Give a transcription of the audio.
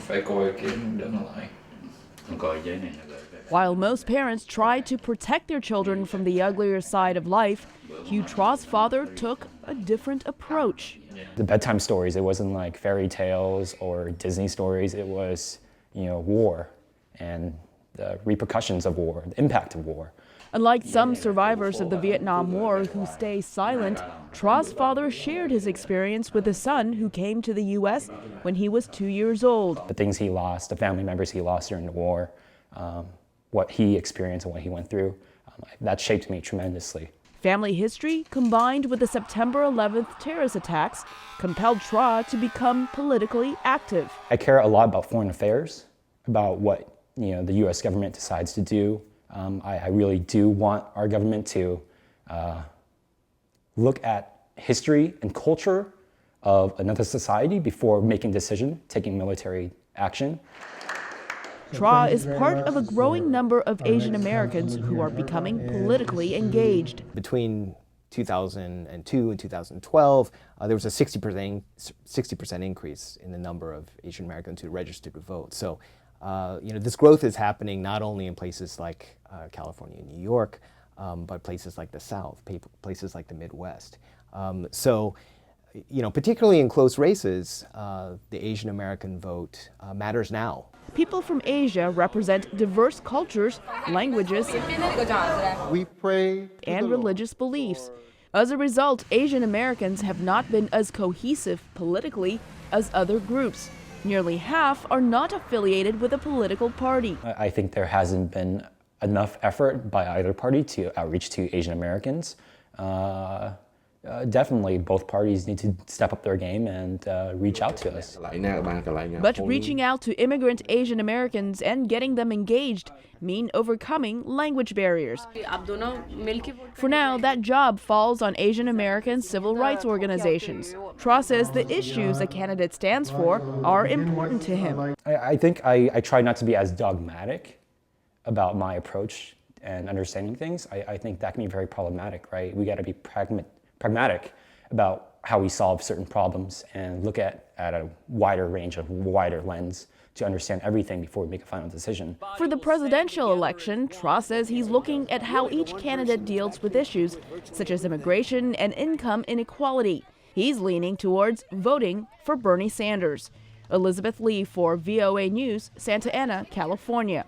phải coi kiếm để nó lại. While most parents try to protect their children from the uglier side of life, Hugh Tra's father took a different approach. The bedtime stories, it wasn't like fairy tales or Disney stories. It was, war and the repercussions of war, the impact of war. Unlike some survivors of the Vietnam War who stay silent, Tra's father shared his experience with a son who came to the U.S. when he was 2 years old. The things he lost, the family members he lost during the war, what he experienced and what he went through, that shaped me tremendously. Family history, combined with the September 11th terrorist attacks, compelled Tra to become politically active. I care a lot about foreign affairs, about what the U.S. government decides to do. I really do want our government to look at history and culture of another society before making a decision, taking military action. Tra is part of a growing number of Asian Americans who are becoming politically engaged. Between 2002 and 2012, there was a 60% increase in the number of Asian Americans who registered to vote. So, this growth is happening not only in places like California and New York, but places like the South, places like the Midwest. Particularly in close races, the Asian American vote matters now. People from Asia represent diverse cultures, languages, we pray and religious beliefs. As a result, Asian Americans have not been as cohesive politically as other groups. Nearly half are not affiliated with a political party. I think there hasn't been enough effort by either party to outreach to Asian Americans. Definitely, both parties need to step up their game and reach out to us. But reaching out to immigrant Asian Americans and getting them engaged mean overcoming language barriers. For now, that job falls on Asian American civil rights organizations. Tra says the issues a candidate stands for are important to him. I think I try not to be as dogmatic about my approach and understanding things. I think that can be very problematic, right? We got to be pragmatic about how we solve certain problems and look at a wider range, wider lens to understand everything before we make a final decision. For the presidential election, Tra says he's looking at how each candidate deals with issues such as immigration and income inequality. He's leaning towards voting for Bernie Sanders. Elizabeth Lee for VOA News, Santa Ana, California.